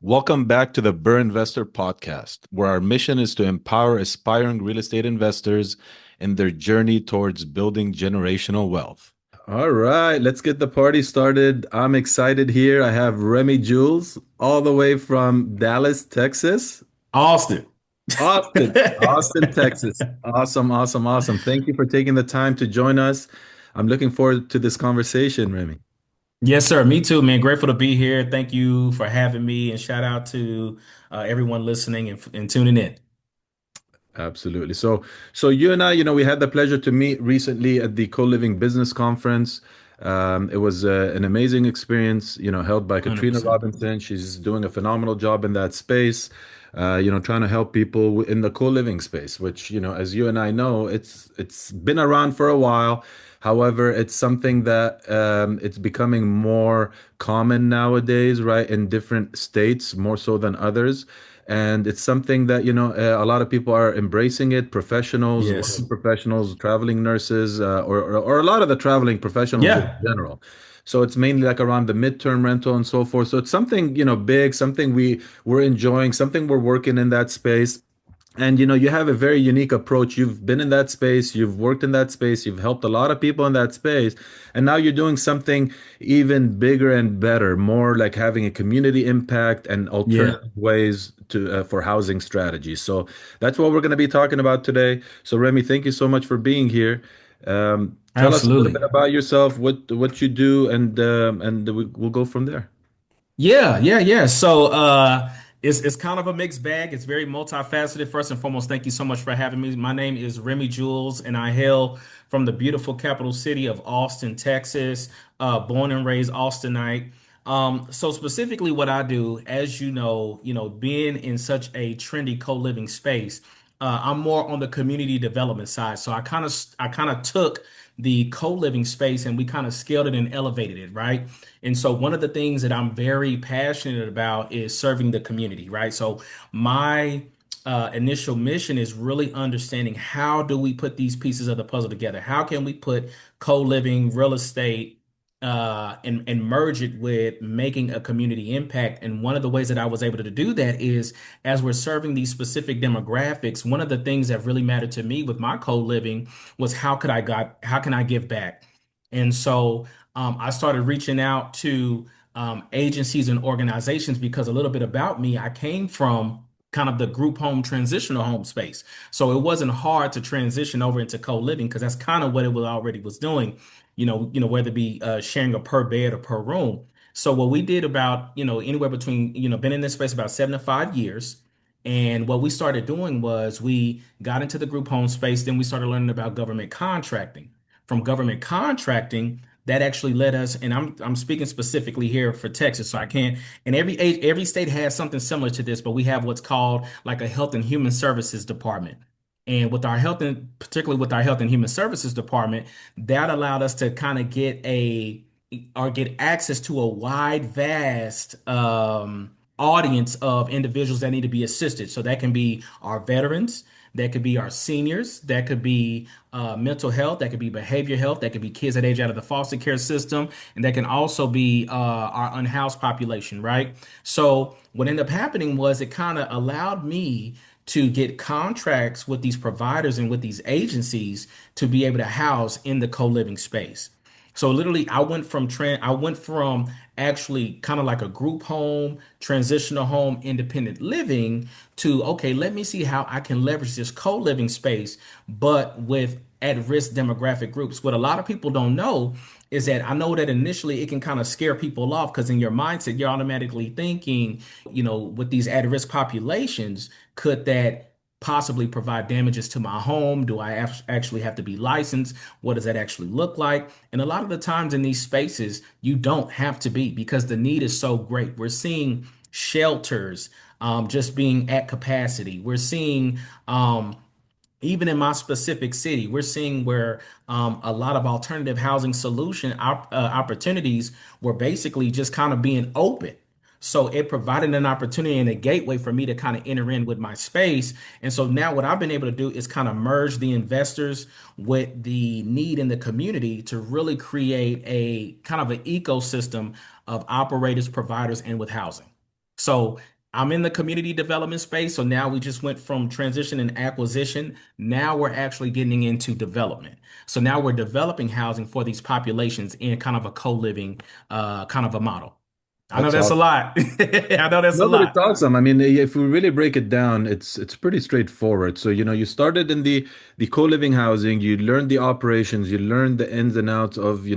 Welcome back to the Burr Investor Podcast, where our mission is to empower aspiring real estate investors in their journey towards building generational wealth. All right, let's get the party started. I'm excited here. I have Remy Jules all the way from Dallas, Texas. Austin. Austin, Texas. Awesome, awesome, awesome. Thank you for taking the time to join us. I'm looking forward to this conversation, Remy. Yes, sir. Me too, man. Grateful to be here. Thank you for having me, and shout out to everyone listening and tuning in. Absolutely. So you and I, we had the pleasure to meet recently at the Co-Living Business Conference. It was an amazing experience, held by Katrina 100%. Robinson. She's doing a phenomenal job in that space, trying to help people in the co-living space, which, as you and I know, it's been around for a while. However, it's something that it's becoming more common nowadays, right, in different states, more so than others. And it's something that, a lot of people are embracing it, professionals, Yes. working professionals, traveling nurses, or a lot of the traveling professionals in Yeah. general. So it's mainly like around the midterm rental and so forth. So it's something, big, something we're enjoying, something we're working in that space. And you have a very unique approach. You've been in that space, you've worked in that space, you've helped a lot of people in that space, and now you're doing something even bigger and better, more like having a community impact and Yeah. alternative ways to for housing strategies. So that's what we're going to be talking about today. So Remy, thank you so much for being here. Tell us a little bit Absolutely. about yourself, what you do, and we'll go from there. Yeah. So it's kind of a mixed bag. It's very multifaceted. First and foremost, thank you so much for having me. My name is Remy Jules, and I hail from the beautiful capital city of Austin, Texas. Born and raised Austinite. So specifically what I do, as being in such a trendy co-living space, I'm more on the community development side. So I kind of took the co-living space and we kind of scaled it and elevated it, right? And so one of the things that I'm very passionate about is serving the community, right? So my initial mission is really understanding how do we put these pieces of the puzzle together? How can we put co-living, real estate, and merge it with making a community impact? And one of the ways that I was able to do that is as we're serving these specific demographics, one of the things that really mattered to me with my co-living was how can I give back? And so I started reaching out to agencies and organizations because a little bit about me, I came from kind of the group home transitional home space. So it wasn't hard to transition over into co-living because that's kind of what it was already was doing, whether it be sharing a per bed or per room. So what we did about, anywhere between, been in this space about 7 to 5 years. And what we started doing was we got into the group home space, then we started learning about government contracting. From government contracting, that actually led us, and I'm speaking specifically here for Texas, so I can't. And every state has something similar to this, but we have what's called like a Health and Human Services Department. And with our health and particularly with our Health and Human Services Department, that allowed us to kind of get access to a wide, vast audience of individuals that need to be assisted. So that can be our veterans, that could be our seniors, that could be mental health, that could be behavior health, that could be kids that age out of the foster care system, and that can also be our unhoused population, right? So what ended up happening was it kind of allowed me to get contracts with these providers and with these agencies to be able to house in the co-living space. So literally, I went from actually kind of like a group home, transitional home, independent living to okay, let me see how I can leverage this co-living space, but with at-risk demographic groups. What a lot of people don't know is that I know that initially it can kind of scare people off because in your mindset, you're automatically thinking, with these at-risk populations, could that possibly provide damages to my home? Do I actually have to be licensed? What does that actually look like? And a lot of the times in these spaces, you don't have to be because the need is so great. We're seeing shelters just being at capacity. We're seeing even in my specific city, we're seeing where a lot of alternative housing solution opportunities were basically just kind of being open. So it provided an opportunity and a gateway for me to kind of enter in with my space. And so now what I've been able to do is kind of merge the investors with the need in the community to really create a kind of an ecosystem of operators, providers, and with housing. So I'm in the community development space. So now we just went from transition and acquisition. Now we're actually getting into development. So now we're developing housing for these populations in kind of a co-living kind of a model. I know That's that's a awesome. lot. I know that's a No, but it's lot. awesome. I mean, if we really break it down, it's pretty straightforward. So, you started in the co-living housing, you learned the operations, you learned the ins and outs of,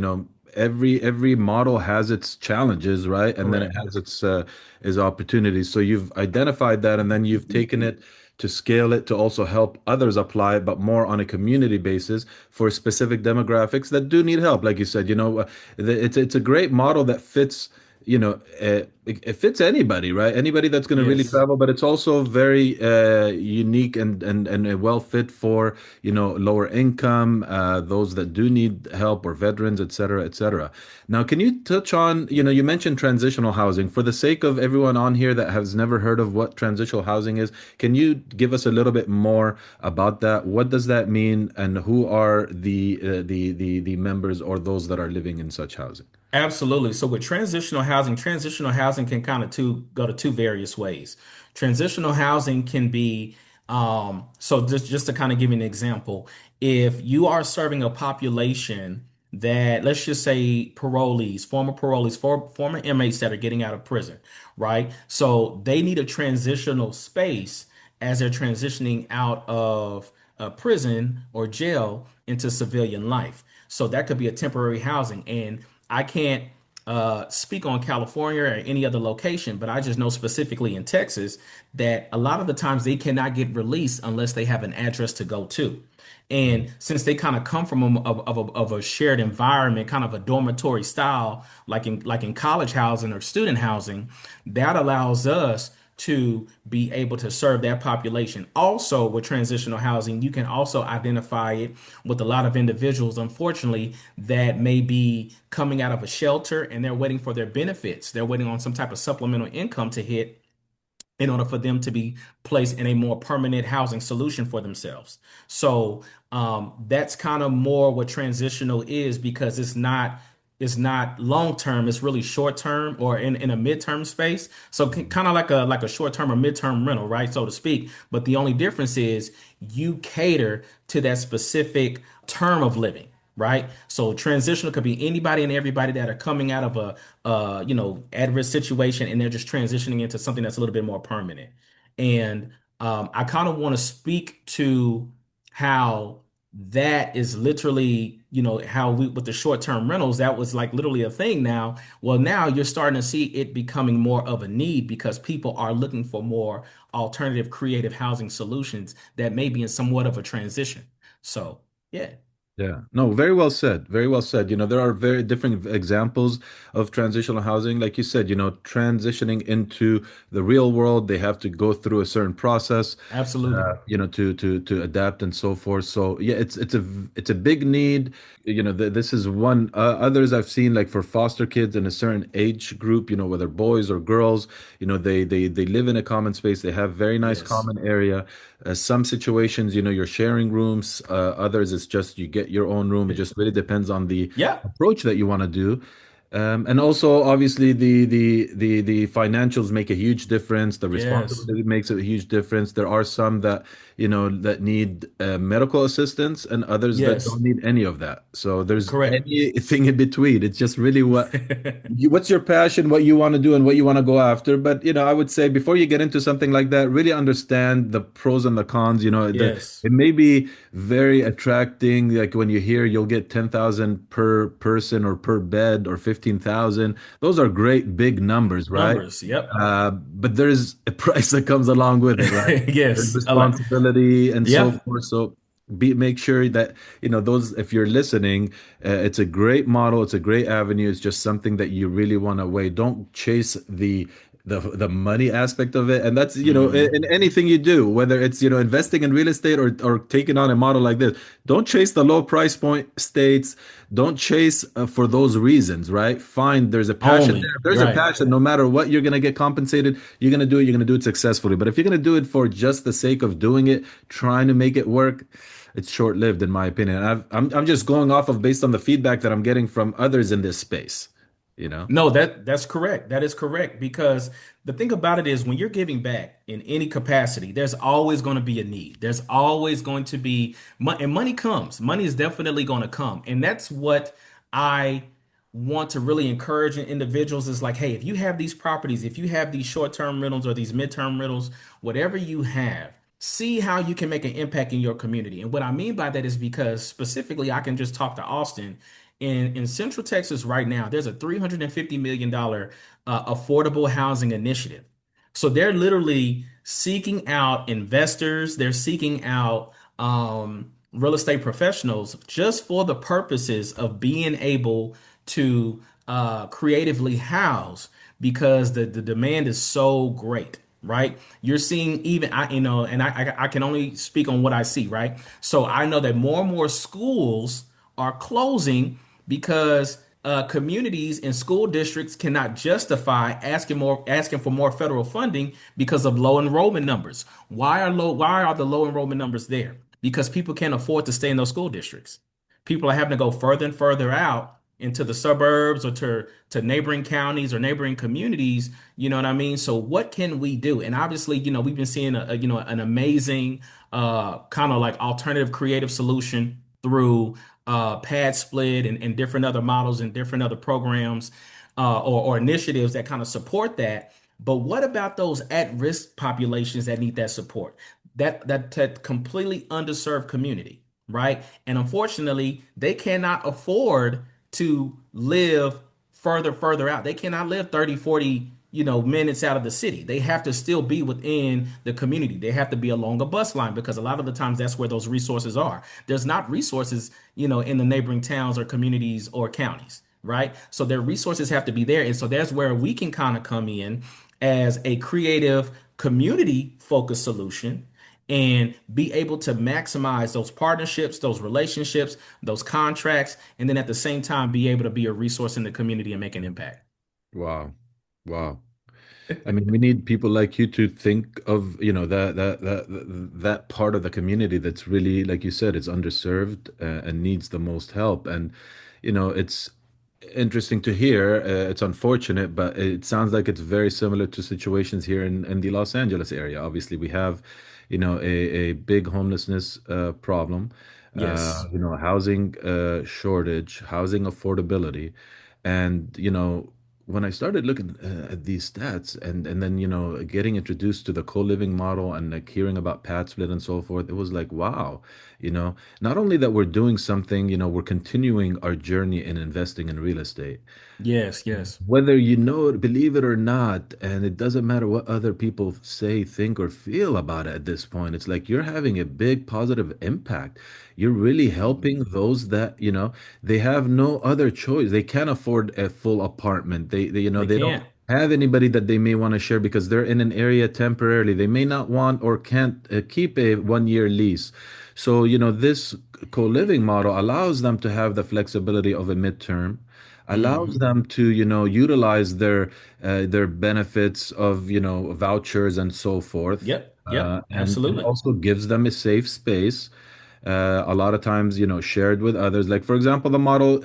every model has its challenges, right? And then it Correct. has its opportunities. So you've identified that, and then you've taken it to scale it to also help others apply it, but more on a community basis for specific demographics that do need help. Like you said, it's a great model that fits it fits anybody, right? Anybody that's going to really Yes. travel, but it's also very unique and well fit for, lower income, those that do need help or veterans, et cetera, et cetera. Now, can you touch on, you mentioned transitional housing. For the sake of everyone on here that has never heard of what transitional housing is, can you give us a little bit more about that? What does that mean, and who are the members or those that are living in such housing? Absolutely. So with transitional housing can kind of go to two various ways. Transitional housing can be so just to kind of give you an example, if you are serving a population that let's just say parolees, former inmates that are getting out of prison, right? So they need a transitional space as they're transitioning out of prison or jail into civilian life. So that could be a temporary housing. And I can't speak on California or any other location, but I just know specifically in Texas that a lot of the times they cannot get released unless they have an address to go to. And since they kind of come from of a shared environment, kind of a dormitory style, like in college housing or student housing, that allows us to be able to serve that population. Also, with transitional housing, you can also identify it with a lot of individuals, unfortunately, that may be coming out of a shelter and they're waiting for their benefits. They're waiting on some type of supplemental income to hit in order for them to be placed in a more permanent housing solution for themselves. So that's kind of more what transitional is because it's not long term, it's really short term or in a midterm space. So kind of like a short term or midterm rental, right? So to speak. But the only difference is you cater to that specific term of living. Right. So transitional could be anybody and everybody that are coming out of a at-risk situation and they're just transitioning into something that's a little bit more permanent. And I kind of want to speak to how that is literally, how we with the short-term rentals, that was like literally a thing now. Well, now you're starting to see it becoming more of a need because people are looking for more alternative creative housing solutions that may be in somewhat of a transition. So, yeah, Yeah, no, very well said. Very well said. There are very different examples of transitional housing. Like you said, transitioning into the real world, they have to go through a certain process, absolutely. to adapt and so forth. So yeah, it's a big need. This is one. Others I've seen like for foster kids in a certain age group, whether boys or girls, they live in a common space. They have very nice Yes. common area. Some situations, you're sharing rooms. Others, it's just you get your own room. It just really depends on the Yeah. approach that you want to do. And also, obviously, the financials make a huge difference. The Yes. responsibility makes a huge difference. There are some that that need medical assistance, and others that Yes. don't need any of that. So there's Correct. anything in between. It's just really what's your passion, what you want to do, and what you want to go after. But I would say before you get into something like that, really understand the pros and the cons. Yes. It may be very attracting, like when you hear you'll get 10,000 per person or per bed or 15,000. Those are great big numbers, right? Numbers. Yep. But there's a price that comes along with it, right? There's Yes. I like. responsibility and so Yep. forth. So make sure that those, if you're listening, it's a great model, it's a great avenue. It's just something that you really want to weigh. Don't chase the money aspect of it, and that's in Hmm. anything you do, whether it's investing in real estate or taking on a model like this. Don't chase the low price point states. Don't chase for those reasons, right? Find there's a passion there. Only. If there's a Right. passion, no matter what, you're gonna get compensated. You're gonna do it. You're gonna do it successfully. But if you're gonna do it for just the sake of doing it, trying to make it work, it's short-lived, in my opinion. I'm just going off of based on the feedback that I'm getting from others in this space. you know? No, that's correct. That is correct because the thing about it is when you're giving back in any capacity, there's always going to be a need. There's always going to be and money comes. Money is definitely going to come. And that's what I want to really encourage in individuals is like, hey, if you have these properties, if you have these short-term rentals or these midterm rentals, whatever you have, see how you can make an impact in your community. And what I mean by that is because specifically I can just talk to Austin in Central Texas right now, there's a $350 million affordable housing initiative. So they're literally seeking out investors, they're seeking out real estate professionals just for the purposes of being able to creatively house because the demand is so great. Right, you're seeing even and I can only speak on what I see. Right, so I know that more and more schools are closing because communities and school districts cannot justify asking for more federal funding because of low enrollment numbers. Why are the low enrollment numbers there? Because people can't afford to stay in those school districts. People are having to go further and further out into the suburbs or to neighboring counties or neighboring communities, you know what I mean? So what can we do? And obviously, we've been seeing an amazing kind of like alternative creative solution through pad split and different other models and different other programs or initiatives that kind of support that. But what about those at-risk populations that need that support? That completely underserved community, right? And unfortunately, they cannot afford to live further out. They cannot live 30, 40, minutes out of the city. They have to still be within the community. They have to be along a bus line because a lot of the times that's where those resources are. There's not resources, in the neighboring towns or communities or counties, right? So their resources have to be there. And so that's where we can kind of come in as a creative community focused solution and be able to maximize those partnerships, those relationships, those contracts, and then at the same time be able to be a resource in the community and make an impact. Wow. Wow. I mean, we need people like you to think of, that part of the community that's really, like you said, it's underserved and needs the most help. And, it's interesting to hear. It's unfortunate, but it sounds like it's very similar to situations here in the Los Angeles area. Obviously, we have, a big homelessness problem, Yes. housing shortage, housing affordability. And, when I started looking at these stats and then, getting introduced to the co-living model and like hearing about pad split and so forth, it was like, wow, not only that we're doing something, we're continuing our journey in investing in real estate. Yes, yes. Whether you know it, believe it or not, and it doesn't matter what other people say, think, or feel about it at this point, it's like you're having a big positive impact. You're really helping those that, they have no other choice. They can't afford a full apartment. They They don't can't. have anybody that they may want to share because they're in an area temporarily. They may not want or can't keep a 1 year lease. So, this co-living model allows them to have the flexibility of a midterm, allows Hmm. them to utilize their benefits of vouchers and so forth, Yep, yep, and absolutely. also gives them a safe space, a lot of times shared with others. Like for example, the model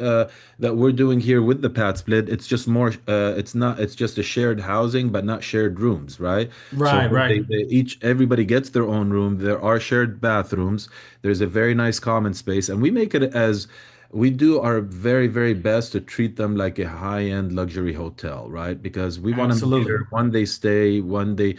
that we're doing here with the pad split, it's just more it's just a shared housing but not shared rooms, right? So Right, right. everybody gets their own room. There are shared bathrooms. There's a very nice common space, and we make it as we do our very, very best to treat them like a high-end luxury hotel, right? Because we want to make Absolutely. sure one they stay, one the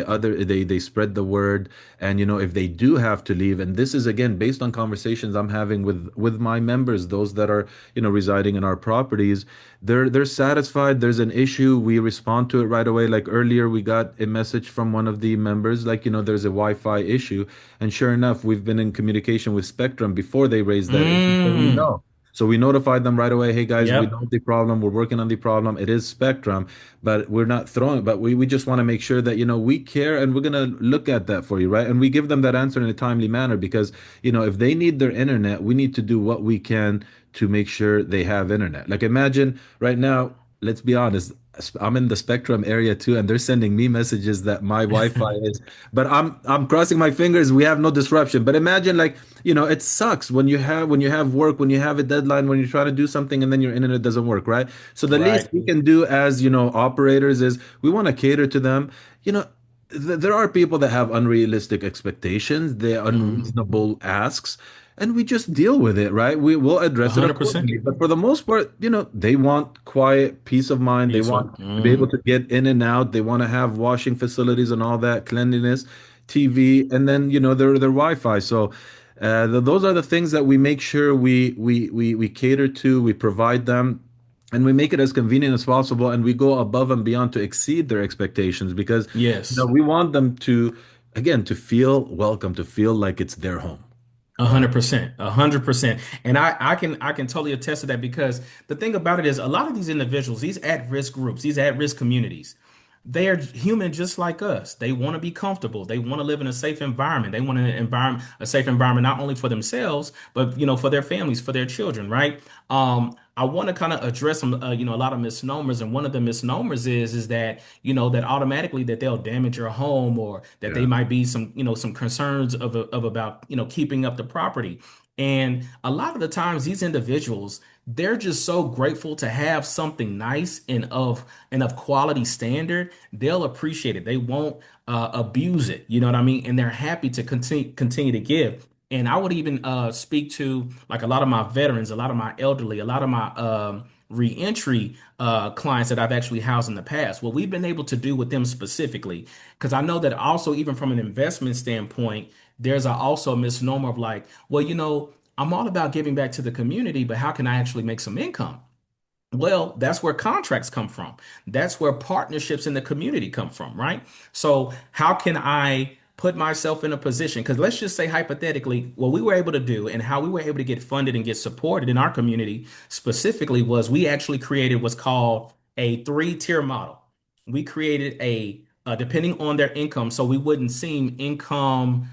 other they spread the word, and if they do have to leave, and this is again based on conversations I'm having with my members, those that are residing in our properties, they're satisfied. There's an issue, we respond to it right away. Like earlier, we got a message from one of the members, like there's a Wi-Fi issue, and sure enough, we've been in communication with Spectrum before they raised that issue, so we Mm. know. So we notified them right away, hey guys, we know Yep. the problem, we're working on the problem. It is Spectrum, but we're not throwing, but we just want to make sure that, we care and we're going to look at that for you, right? And we give them that answer in a timely manner because, if they need their internet, we need to do what we can to make sure they have internet. Like imagine right now, let's be honest, I'm in the Spectrum area too, and they're sending me messages that my Wi-Fi is, but I'm crossing my fingers we have no disruption. But imagine like, it sucks when you have work, when you have a deadline, when you're trying to do something and then your internet doesn't work, right? So the least Right. we can do as, operators is we want to cater to them. You know, there are people that have unrealistic expectations, they're Hmm. unreasonable asks, and we just deal with it, right? We will A address it hundred percent. accordingly. But for the most part, they want quiet, peace of mind. They Peaceful. want to be able Hmm. to get in and out. They want to have washing facilities and all that, cleanliness, TV, and then their Wi-Fi. So those are the things that we make sure we cater to, we provide them. And we make it as convenient as possible, and we go above and beyond to exceed their expectations because Yes. we want them to, again, to feel welcome, to feel like it's their home. 100%, 100%. And I can totally attest to that because the thing about it is a lot of these individuals, these at-risk groups, these at-risk communities, they are human just like us. They want to be comfortable. They want to live in a safe environment. They want a safe environment not only for themselves, but for their families, for their children, right? I want to kind of address some, a lot of misnomers, and one of the misnomers is that that automatically that they'll damage your home, or that they Yeah. might be some concerns of about keeping up the property. And a lot of the times, these individuals, they're just so grateful to have something nice and of quality standard. They'll appreciate it. They won't abuse it. You know what I mean? And they're happy to continue to give. And I would even speak to like a lot of my veterans, a lot of my elderly, a lot of my reentry clients that I've actually housed in the past. What we've been able to do with them specifically, because I know that also even from an investment standpoint, there's also a misnomer of like, well, I'm all about giving back to the community, but how can I actually make some income? Well, that's where contracts come from. That's where partnerships in the community come from, right? So, how can I put myself in a position? Because let's just say hypothetically, what we were able to do and how we were able to get funded and get supported in our community specifically was we actually created what's called a three-tier model. We created depending on their income, so we wouldn't seem income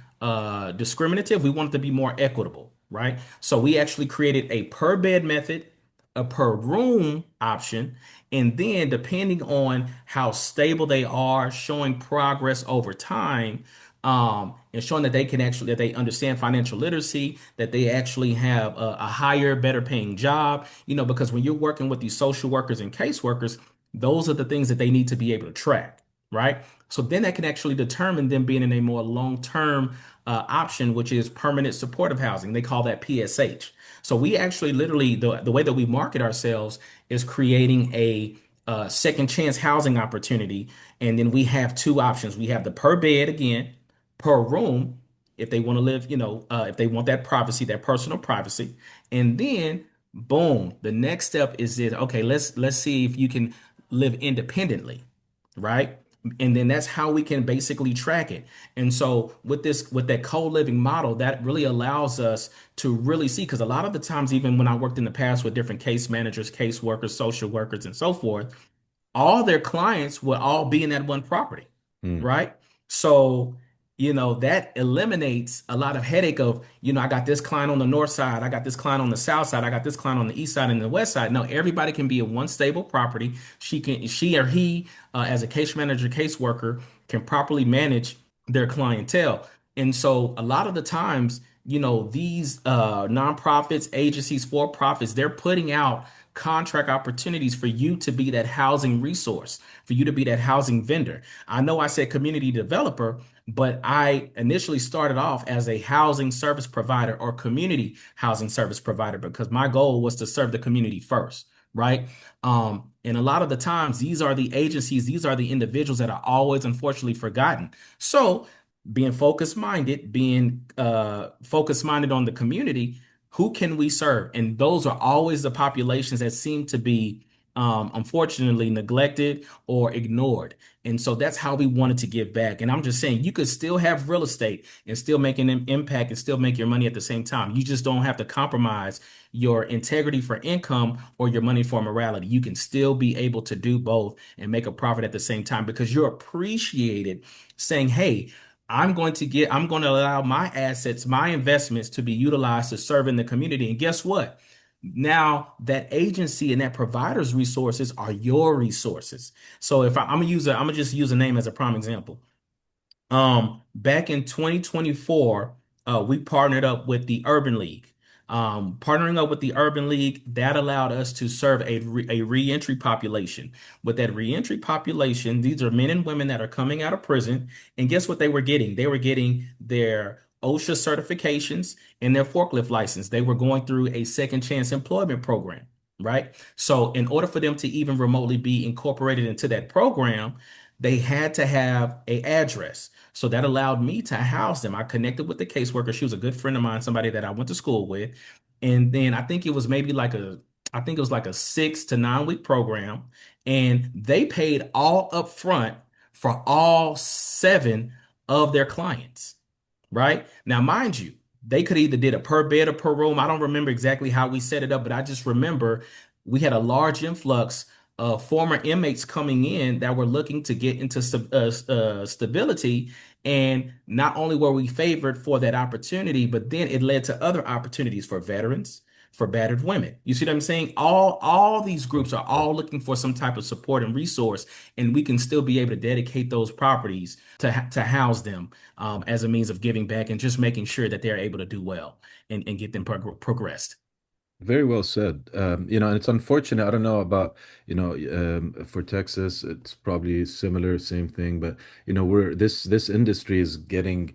discriminative. We wanted to be more equitable, right? So, we actually created a per bed method, a per room option, and then depending on how stable they are, showing progress over time, and showing that they understand financial literacy, that they actually have a higher, better paying job. Because when you're working with these social workers and caseworkers, those are the things that they need to be able to track, right? So then that can actually determine them being in a more long-term option, which is permanent supportive housing. They call that PSH. So we actually literally the way that we market ourselves is creating a second chance housing opportunity. And then we have two options. We have the per bed again, per room, if they want to live, if they want that privacy, that personal privacy. And then boom, the next step is this, okay, let's see if you can live independently, right? And then that's how we can basically track it. And so with that co-living model, that really allows us to really see, because a lot of the times, even when I worked in the past with different case managers, case workers, social workers, and so forth, all their clients would all be in that one property, Hmm. right? So, that eliminates a lot of headache of, I got this client on the north side, I got this client on the south side, I got this client on the east side and the west side. No, everybody can be in one stable property. She or he, as a case manager, case worker, can properly manage their clientele. And so a lot of the times, these nonprofits, agencies, for profits, they're putting out contract opportunities for you to be that housing resource, for you to be that housing vendor. I know I said community developer, but I initially started off as a housing service provider or community housing service provider because my goal was to serve the community first, right? And a lot of the times, these are the agencies, these are the individuals that are always unfortunately forgotten. So, being focused minded on the community, who can we serve? And those are always the populations that seem to be, unfortunately, neglected or ignored. And so that's how we wanted to give back. And I'm just saying, you could still have real estate and still make an impact and still make your money at the same time. You just don't have to compromise your integrity for income or your money for morality. You can still be able to do both and make a profit at the same time because you're appreciated saying, hey, I'm going to allow my assets, my investments to be utilized to serve in the community. And guess what? Now that agency and that provider's resources are your resources. So if I'm gonna use I'm gonna just use a name as a prime example. Back in 2024, we partnered up with the Urban League. Partnering up with the Urban League, that allowed us to serve a reentry population. With that reentry population, these are men and women that are coming out of prison. And guess what they were getting? They were getting their OSHA certifications and their forklift license. They were going through a second chance employment program, right? So, in order for them to even remotely be incorporated into that program, they had to have a address. So that allowed me to house them. I connected with the caseworker. She was a good friend of mine, somebody that I went to school with. And then I think it was like a 6 to 9 week program. And they paid all up front for all seven of their clients, right? Now, mind you, they could either did a per bed or per room. I don't remember exactly how we set it up, but I just remember we had a large influx of former inmates coming in that were looking to get into stability. And not only were we favored for that opportunity, but then it led to other opportunities for veterans, for battered women. You see what I'm saying? All these groups are all looking for some type of support and resource, and we can still be able to dedicate those properties to house them as a means of giving back and just making sure that they're able to do well and get them progressed. Very well said. And it's unfortunate. I don't know about, for Texas, it's probably similar, same thing. But we're this industry is getting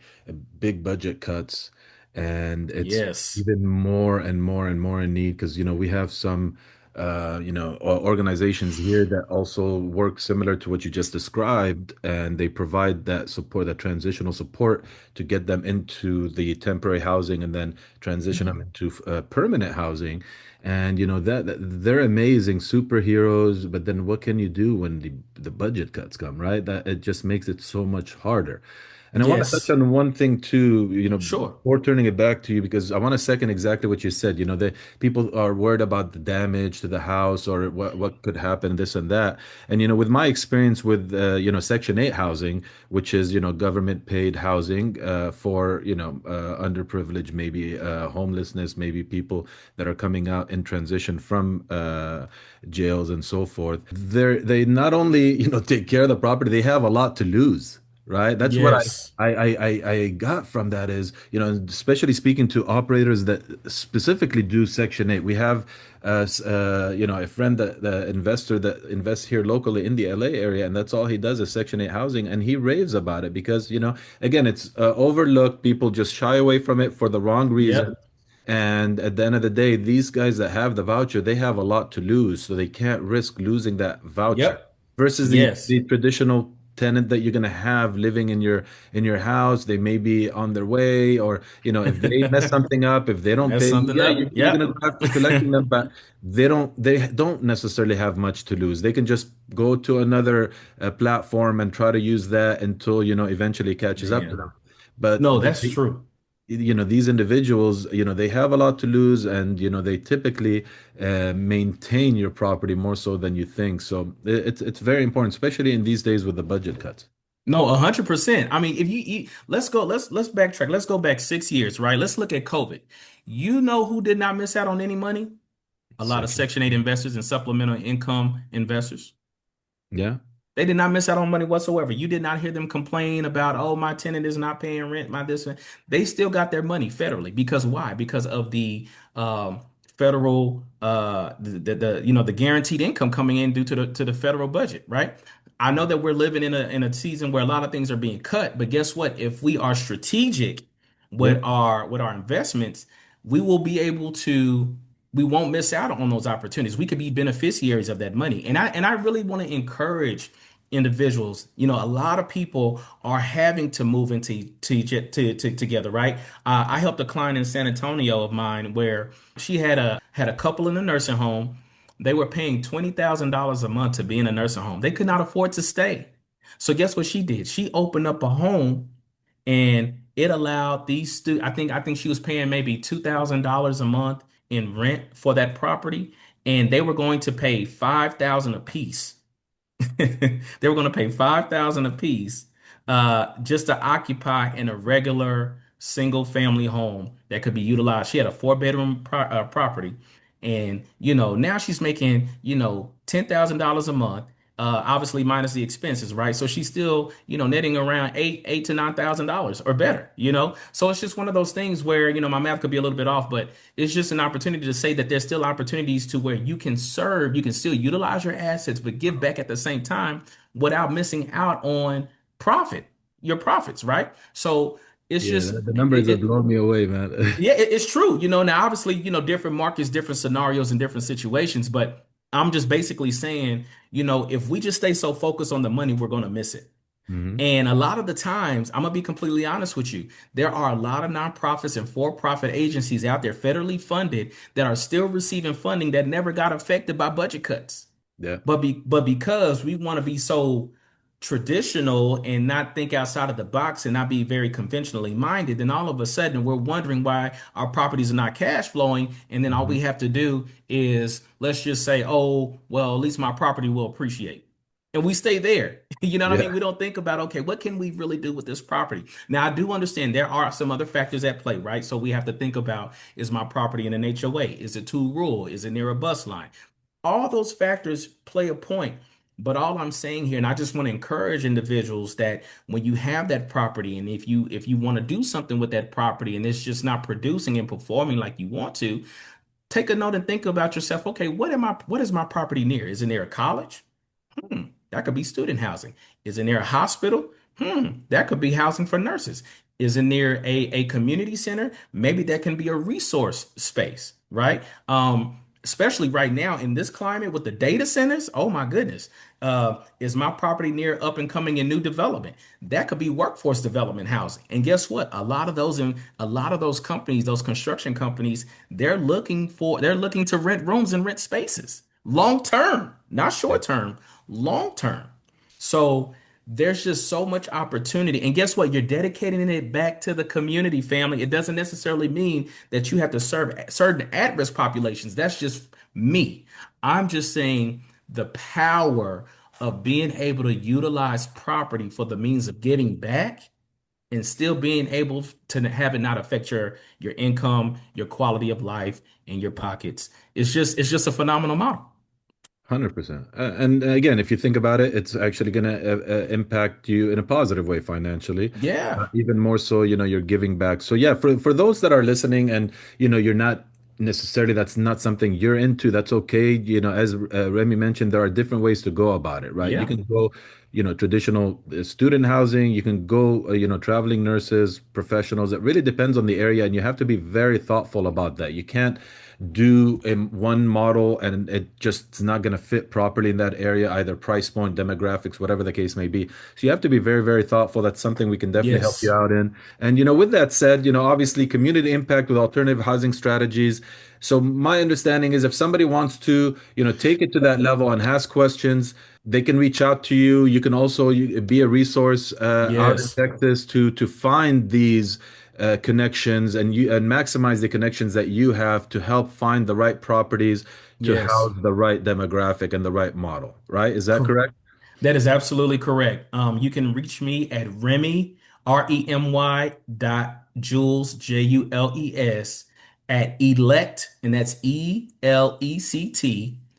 big budget cuts, and it's Yes. even more and more and more in need because we have some organizations here that also work similar to what you just described, and they provide that support, that transitional support to get them into the temporary housing and then transition them into permanent housing. And that they're amazing superheroes, but then what can you do when the budget cuts come, right? That it just makes it so much harder. And I want to touch Yes. on one thing too, Sure. before turning it back to you, because I want to second exactly what you said. The people are worried about the damage to the house or what could happen, this and that. And with my experience with Section 8 housing, which is government paid housing for underprivileged, maybe homelessness, maybe people that are coming out in transition from jails and so forth. They not only take care of the property, they have a lot to lose. Right. That's what Yes. I got from that is, especially speaking to operators that specifically do Section 8. We have, a friend that the investor that invests here locally in the LA area, and that's all he does is Section 8 housing, and he raves about it because, again, it's overlooked. People just shy away from it for the wrong reason. Yep. And at the end of the day, these guys that have the voucher, they have a lot to lose, so they can't risk losing that voucher. Yep. Versus the Yes. the traditional tenant that you're gonna have living in your house, they may be on their way, or if they mess something up, if they don't Mess pay you, something yeah, up. you're gonna Yep. go after collecting them, but they don't necessarily have much to lose. They can just go to another platform and try to use that until eventually catches up to Man. them. But No, that's true. these individuals, they have a lot to lose, and they typically maintain your property more so than you think. So it's very important, especially in these days with the budget cuts. No, 100%. I mean, if let's backtrack. Let's go back 6 years, right? Let's look at COVID. You know who did not miss out on any money? A lot of Section. Section 8 investors and supplemental income investors. Yeah. They did not miss out on money whatsoever. You did not hear them complain about, oh, my tenant is not paying rent, my this. They still got their money federally. Because why? Because of the federal the guaranteed income coming in due to the federal budget, right? I know that we're living in a season where a lot of things are being cut, but guess what? If we are strategic Yep. with our investments, we will be able to we won't miss out on those opportunities. We could be beneficiaries of that money. And I really want to encourage individuals. A lot of people are having to move into together, right? I helped a client in San Antonio of mine where she had a couple in a nursing home. They were paying $20,000 a month to be in a nursing home. They could not afford to stay. So guess what she did? She opened up a home and it allowed these I think she was paying maybe $2,000 a month in rent for that property, and they were going to pay 5,000 a piece. They were going to pay 5,000 a piece just to occupy in a regular single family home that could be utilized. She had a 4 bedroom property, And, now she's making, $10,000 a month, obviously minus the expenses, right? So she's still, netting around eight to $9,000 or better, So it's just one of those things where, my math could be a little bit off, but it's just an opportunity to say that there's still opportunities to where you can serve, you can still utilize your assets, but give back at the same time without missing out on profit, your profits, right? So it's Yeah, just the numbers have blown me away, man. yeah, it's true. Now obviously, different markets, different scenarios, and different situations. But I'm just basically saying, if we just stay so focused on the money, we're going to miss it. Hmm. And a lot of the times, I'm gonna be completely honest with you, there are a lot of nonprofits and for-profit agencies out there, federally funded, that are still receiving funding that never got affected by budget cuts. Yeah, But because we want to be so traditional and not think outside of the box and not be very conventionally minded, then all of a sudden we're wondering why our properties are not cash flowing. And then all hmm, we have to do is let's just say, oh, well, at least my property will appreciate. And we stay there. You know what I mean? yeah, We don't think about, okay, what can we really do with this property? Now, I do understand there are some other factors at play, right? So we have to think about, is my property in an HOA? Is it too rural? Is it near a bus line? All those factors play a point. But all I'm saying here, and I just want to encourage individuals that when you have that property, and if you want to do something with that property and it's just not producing and performing like you want to, take a note and think about yourself, okay, what is my property near? Is it near a college? That could be student housing. Is it near a hospital? That could be housing for nurses. Is it near a community center? Maybe that can be a resource space, right? Especially right now in this climate with the data centers. Oh my goodness. Is my property near up and coming and new development? That could be workforce development housing. And guess what? A lot of those companies, those construction companies, they're looking to rent rooms and rent spaces long term, not yeah, short term, long term. So there's just so much opportunity. And guess what? You're dedicating it back to the community, family. It doesn't necessarily mean that you have to serve certain at-risk populations. That's just me. I'm just saying the power of being able to utilize property for the means of giving back and still being able to have it not affect your income, your quality of life, and your pockets. It's just a phenomenal model. 100%. And again, if you think about it, it's actually going to impact you in a positive way financially. Yeah. Even more so, you're giving back. So yeah, for those that are listening and, you're not necessarily, that's not something you're into, that's okay. As Remy mentioned, there are different ways to go about it, right? You Yeah. can go, traditional student housing, you can go, traveling nurses, professionals. It really depends on the area, and you have to be very thoughtful about that. You can't do in one model and it just is not going to fit properly in that area, either price point, demographics, whatever the case may be. So you have to be very, very thoughtful. That's something we can definitely help you Yes. out in. And with that said, obviously community impact with alternative housing strategies. So my understanding is if somebody wants to, take it to that level and ask questions, they can reach out to you. You can also be a resource out in Yes. Texas to find these connections and maximize the connections that you have to help find the right properties to Yes. house the right demographic and the right model, right? Is that correct? That is absolutely correct. You can reach me at Remy, Remy dot Jules, Jules, at elect, and that's ELECT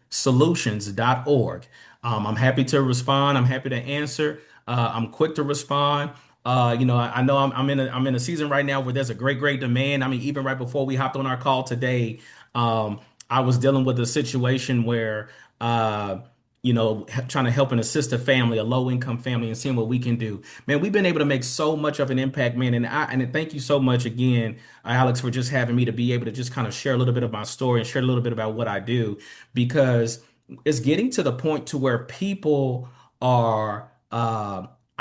solutions.org. I'm happy to respond. I'm happy to answer. I'm quick to respond. I know I'm in a season right now where there's a great demand. I mean, even right before we hopped on our call today, I was dealing with a situation where trying to help and assist a family, a low income family, and seeing what we can do. Man, we've been able to make so much of an impact, man. And thank you so much again, Alex, for just having me to be able to just kind of share a little bit of my story and share a little bit about what I do, because it's getting to the point to where people are.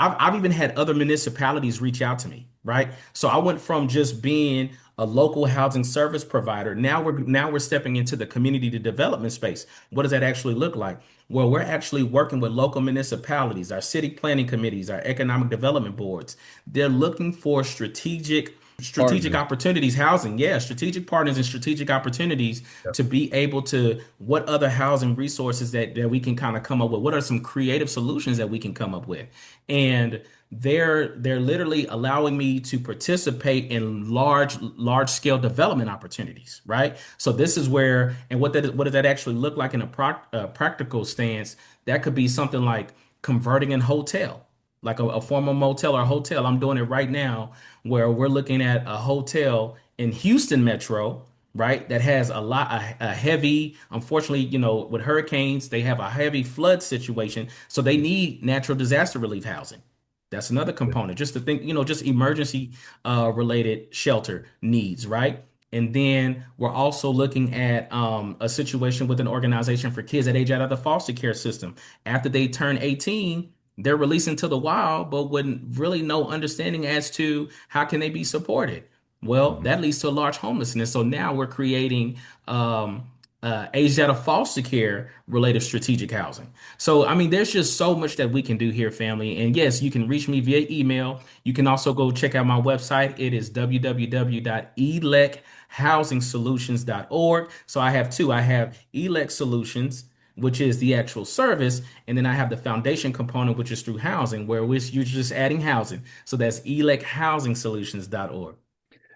I've even had other municipalities reach out to me, right? So I went from just being a local housing service provider. Now we're stepping into the community to development space. What does that actually look like? Well, we're actually working with local municipalities, our city planning committees, our economic development boards. They're looking for strategic Strategic Partners. opportunities, housing, yeah, strategic partners and strategic opportunities Yep. to be able to what other housing resources that we can kind of come up with. What are some creative solutions that we can come up with? And they're literally allowing me to participate in large scale development opportunities, right? So this is where and what does that actually look like in a practical stance? That could be something like converting an hotel like a former motel or hotel. I'm doing it right now where we're looking at a hotel in Houston Metro, right? That has a heavy, unfortunately, with hurricanes, they have a heavy flood situation. So they need natural disaster relief housing. That's another component. Just to think, just emergency related shelter needs, right? And then we're also looking at a situation with an organization for kids that age out of the foster care system. After they turn 18, they're released into the wild, but with really no understanding as to how can they be supported. Well, Mhm. that leads to a large homelessness. So now we're creating aged out of foster care related strategic housing. So, I mean, there's just so much that we can do here, family. And yes, you can reach me via email. You can also go check out my website. It is www.electhousingsolutions.org. So I have two. I have Elect Solutions, which is the actual service, and then I have the foundation component, which is through housing, where you're just adding housing. So that's electhousingsolutions.org.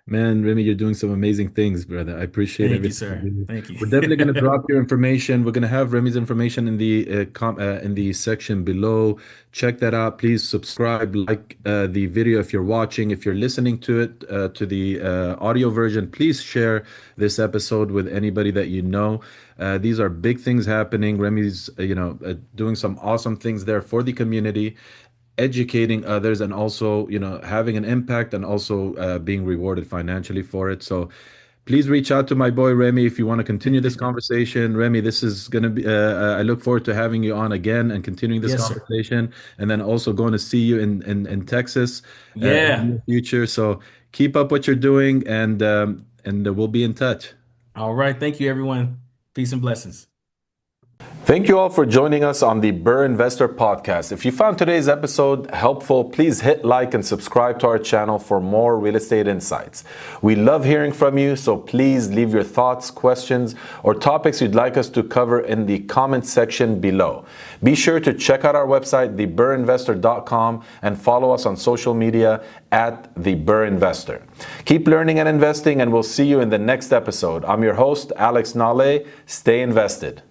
Man, Remy, you're doing some amazing things, brother. I appreciate Thank you, everything you sir. do. Thank you. We're definitely going to drop your information. We're going to have Remy's information in the in the section below. Check that out. Please subscribe, like the video if you're watching. If you're listening to it to the audio version, please share this episode with anybody that you know. These are big things happening. Remy's, doing some awesome things there for the community, educating others, and also having an impact, and also being rewarded financially for it. So please reach out to my boy Remy if you want to continue this conversation. Remy, this is going to be I look forward to having you on again and continuing this Yes, sir. conversation, and then also going to see you in Texas in the Yeah. near future. So keep up what you're doing, and we'll be in touch. All right. Thank you, everyone. Peace and blessings. Thank you all for joining us on the Burr Investor Podcast. If you found today's episode helpful, please hit like and subscribe to our channel for more real estate insights. We love hearing from you, so please leave your thoughts, questions, or topics you'd like us to cover in the comment section below. Be sure to check out our website, theburrinvestor.com, and follow us on social media at The Burr Investor. Keep learning and investing, and we'll see you in the next episode. I'm your host, Alex Nale. Stay invested.